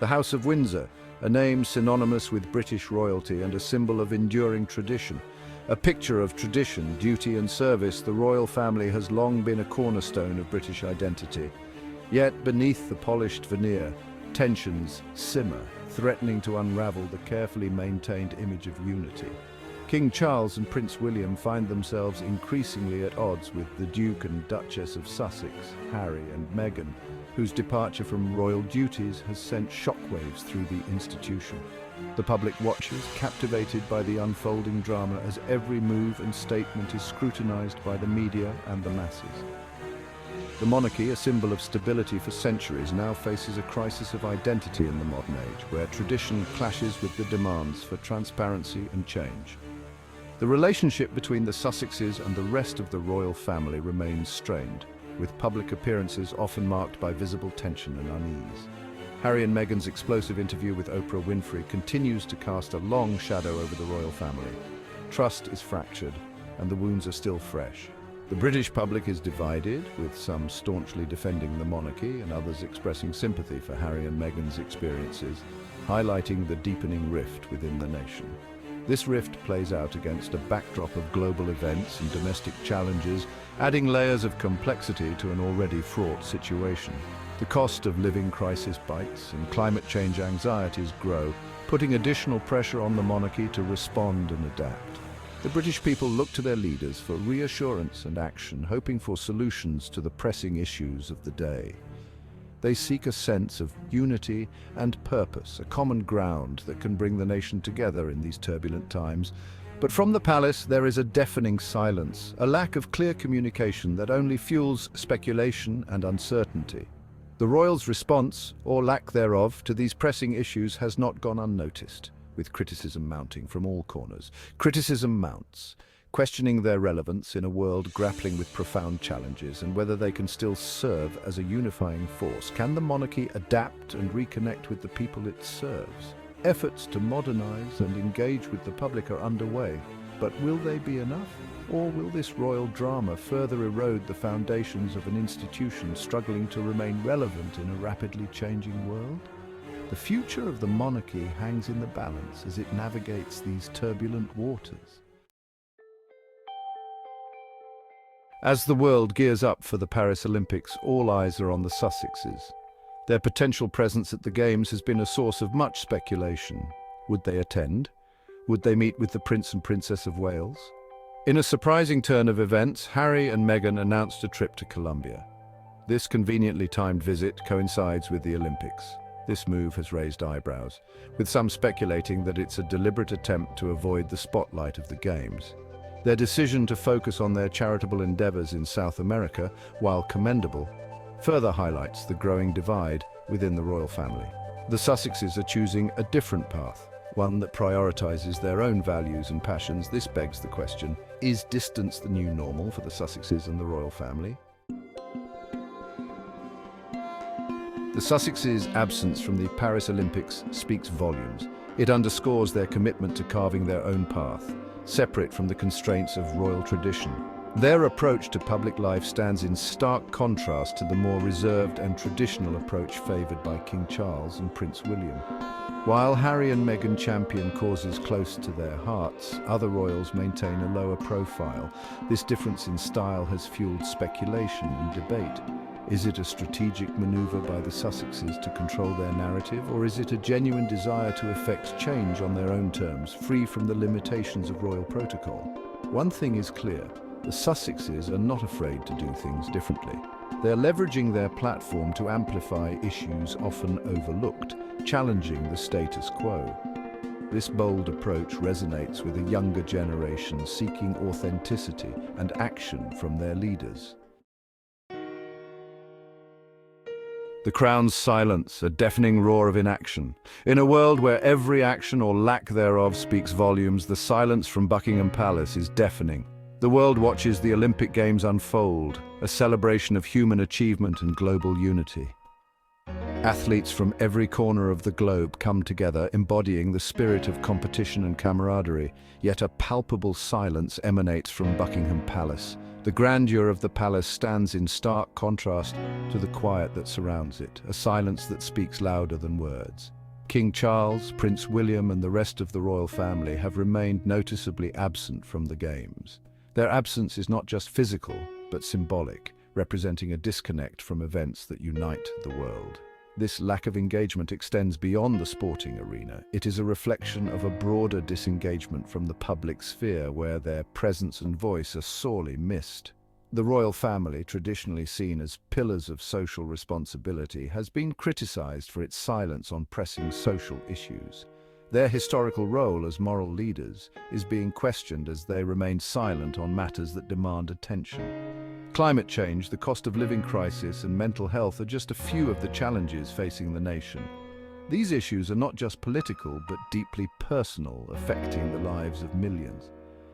The House of Windsor, a name synonymous with British royalty and a symbol of enduring tradition. A picture of tradition, duty and service, the royal family has long been a cornerstone of British identity. Yet beneath the polished veneer, tensions simmer, threatening to unravel the carefully maintained image of unity. King Charles and Prince William find themselves increasingly at odds with the Duke and Duchess of Sussex, Harry and Meghan, whose departure from royal duties has sent shockwaves through the institution. The public watches, captivated by the unfolding drama as every move and statement is scrutinized by the media and the masses. The monarchy, a symbol of stability for centuries, now faces a crisis of identity in the modern age, where tradition clashes with the demands for transparency and change. The relationship between the Sussexes and the rest of the royal family remains strained, with public appearances often marked by visible tension and unease. Harry and Meghan's explosive interview with Oprah Winfrey continues to cast a long shadow over the royal family. Trust is fractured, and the wounds are still fresh. The British public is divided, with some staunchly defending the monarchy and others expressing sympathy for Harry and Meghan's experiences, highlighting the deepening rift within the nation. This rift plays out against a backdrop of global events and domestic challenges, adding layers of complexity to an already fraught situation. The cost of living crisis bites and climate change anxieties grow, putting additional pressure on the monarchy to respond and adapt. The British people look to their leaders for reassurance and action, hoping for solutions to the pressing issues of the day. They seek a sense of unity and purpose, a common ground that can bring the nation together in these turbulent times. But from the palace, there is a deafening silence, a lack of clear communication that only fuels speculation and uncertainty. The royals' response, or lack thereof, to these pressing issues has not gone unnoticed, with criticism mounting from all corners. Criticism mounts, questioning their relevance in a world grappling with profound challenges and whether they can still serve as a unifying force. Can the monarchy adapt and reconnect with the people it serves? Efforts to modernize and engage with the public are underway, but will they be enough? Or will this royal drama further erode the foundations of an institution struggling to remain relevant in a rapidly changing world? The future of the monarchy hangs in the balance as it navigates these turbulent waters. As the world gears up for the Paris Olympics, all eyes are on the Sussexes. Their potential presence at the Games has been a source of much speculation. Would they attend? Would they meet with the Prince and Princess of Wales? In a surprising turn of events, Harry and Meghan announced a trip to Colombia. This conveniently timed visit coincides with the Olympics. This move has raised eyebrows, with some speculating that it's a deliberate attempt to avoid the spotlight of the Games. Their decision to focus on their charitable endeavors in South America, while commendable, further highlights the growing divide within the royal family. The Sussexes are choosing a different path, one that prioritizes their own values and passions. This begs the question, is distance the new normal for the Sussexes and the royal family? The Sussexes' absence from the Paris Olympics speaks volumes. It underscores their commitment to carving their own path, separate from the constraints of royal tradition. Their approach to public life stands in stark contrast to the more reserved and traditional approach favored by King Charles and Prince William. While Harry and Meghan champion causes close to their hearts, other royals maintain a lower profile. This difference in style has fueled speculation and debate. Is it a strategic maneuver by the Sussexes to control their narrative, or is it a genuine desire to effect change on their own terms, free from the limitations of royal protocol? One thing is clear, the Sussexes are not afraid to do things differently. They're leveraging their platform to amplify issues often overlooked, challenging the status quo. This bold approach resonates with a younger generation seeking authenticity and action from their leaders. The Crown's silence, a deafening roar of inaction. In a world where every action or lack thereof speaks volumes, the silence from Buckingham Palace is deafening. The world watches the Olympic Games unfold, a celebration of human achievement and global unity. Athletes from every corner of the globe come together, embodying the spirit of competition and camaraderie, yet a palpable silence emanates from Buckingham Palace. The grandeur of the palace stands in stark contrast to the quiet that surrounds it, a silence that speaks louder than words. King Charles, Prince William, and the rest of the royal family have remained noticeably absent from the Games. Their absence is not just physical, but symbolic, representing a disconnect from events that unite the world. This lack of engagement extends beyond the sporting arena. It is a reflection of a broader disengagement from the public sphere where their presence and voice are sorely missed. The royal family, traditionally seen as pillars of social responsibility, has been criticized for its silence on pressing social issues. Their historical role as moral leaders is being questioned as they remain silent on matters that demand attention. Climate change, the cost of living crisis, and mental health are just a few of the challenges facing the nation. These issues are not just political, but deeply personal, affecting the lives of millions.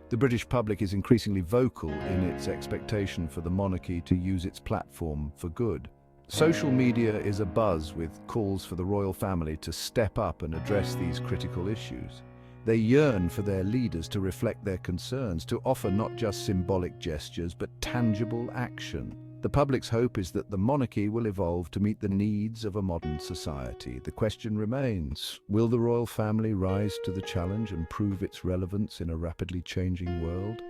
The British public is increasingly vocal in its expectation for the monarchy to use its platform for good. Social media is abuzz with calls for the royal family to step up and address these critical issues. They yearn for their leaders to reflect their concerns, to offer not just symbolic gestures, but tangible action. The public's hope is that the monarchy will evolve to meet the needs of a modern society. The question remains, will the royal family rise to the challenge and prove its relevance in a rapidly changing world?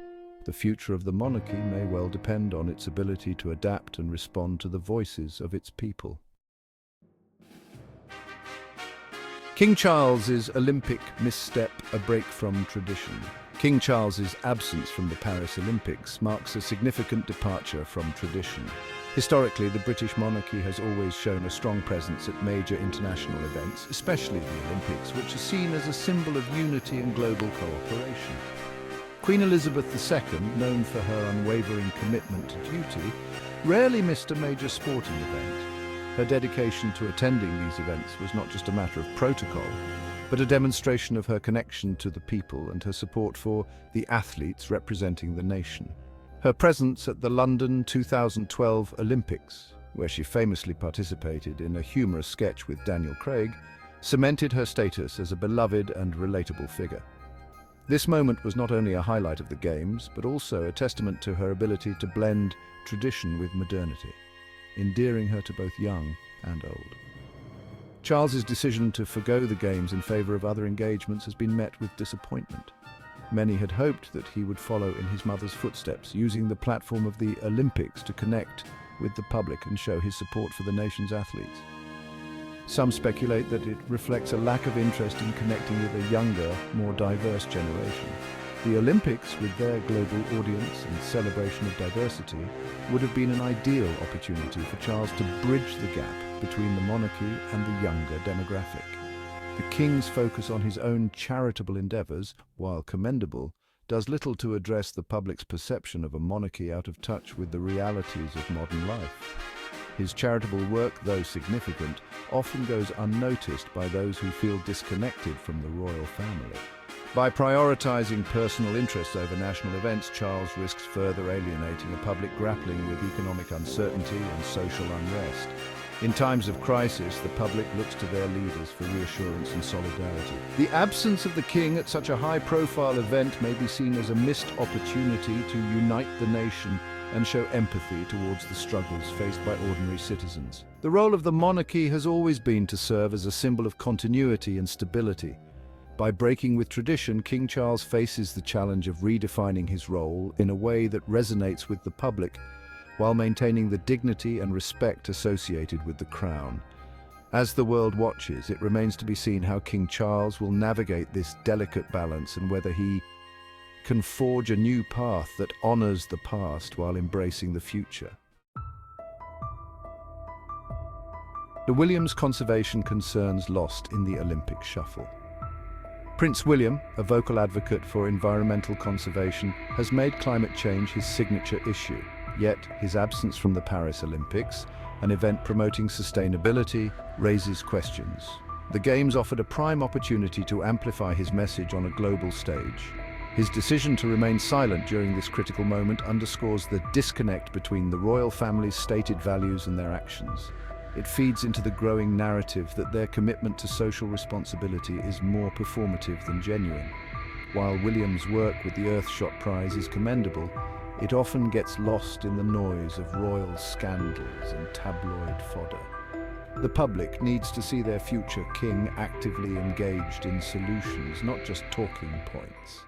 The future of the monarchy may well depend on its ability to adapt and respond to the voices of its people. King Charles's Olympic misstep, a break from tradition. King Charles's absence from the Paris Olympics marks a significant departure from tradition. Historically, the British monarchy has always shown a strong presence at major international events, especially the Olympics, which are seen as a symbol of unity and global cooperation. Queen Elizabeth II, known for her unwavering commitment to duty, rarely missed a major sporting event. Her dedication to attending these events was not just a matter of protocol, but a demonstration of her connection to the people and her support for the athletes representing the nation. Her presence at the London 2012 Olympics, where she famously participated in a humorous sketch with Daniel Craig, cemented her status as a beloved and relatable figure. This moment was not only a highlight of the Games, but also a testament to her ability to blend tradition with modernity, endearing her to both young and old. Charles's decision to forgo the Games in favour of other engagements has been met with disappointment. Many had hoped that he would follow in his mother's footsteps, using the platform of the Olympics to connect with the public and show his support for the nation's athletes. Some speculate that it reflects a lack of interest in connecting with a younger, more diverse generation. The Olympics, with their global audience and celebration of diversity, would have been an ideal opportunity for Charles to bridge the gap between the monarchy and the younger demographic. The king's focus on his own charitable endeavours, while commendable, does little to address the public's perception of a monarchy out of touch with the realities of modern life. His charitable work, though significant, often goes unnoticed by those who feel disconnected from the royal family. By prioritising personal interests over national events, Charles risks further alienating a public grappling with economic uncertainty and social unrest. In times of crisis, the public looks to their leaders for reassurance and solidarity. The absence of the king at such a high-profile event may be seen as a missed opportunity to unite the nation and show empathy towards the struggles faced by ordinary citizens. The role of the monarchy has always been to serve as a symbol of continuity and stability. By breaking with tradition, King Charles faces the challenge of redefining his role in a way that resonates with the public, while maintaining the dignity and respect associated with the crown. As the world watches, it remains to be seen how King Charles will navigate this delicate balance and whether he can forge a new path that honours the past while embracing the future. The Williams conservation concerns lost in the Olympic shuffle. Prince William, a vocal advocate for environmental conservation, has made climate change his signature issue. Yet, his absence from the Paris Olympics, an event promoting sustainability, raises questions. The Games offered a prime opportunity to amplify his message on a global stage. His decision to remain silent during this critical moment underscores the disconnect between the royal family's stated values and their actions. It feeds into the growing narrative that their commitment to social responsibility is more performative than genuine. While William's work with the Earthshot Prize is commendable, it often gets lost in the noise of royal scandals and tabloid fodder. The public needs to see their future king actively engaged in solutions, not just talking points.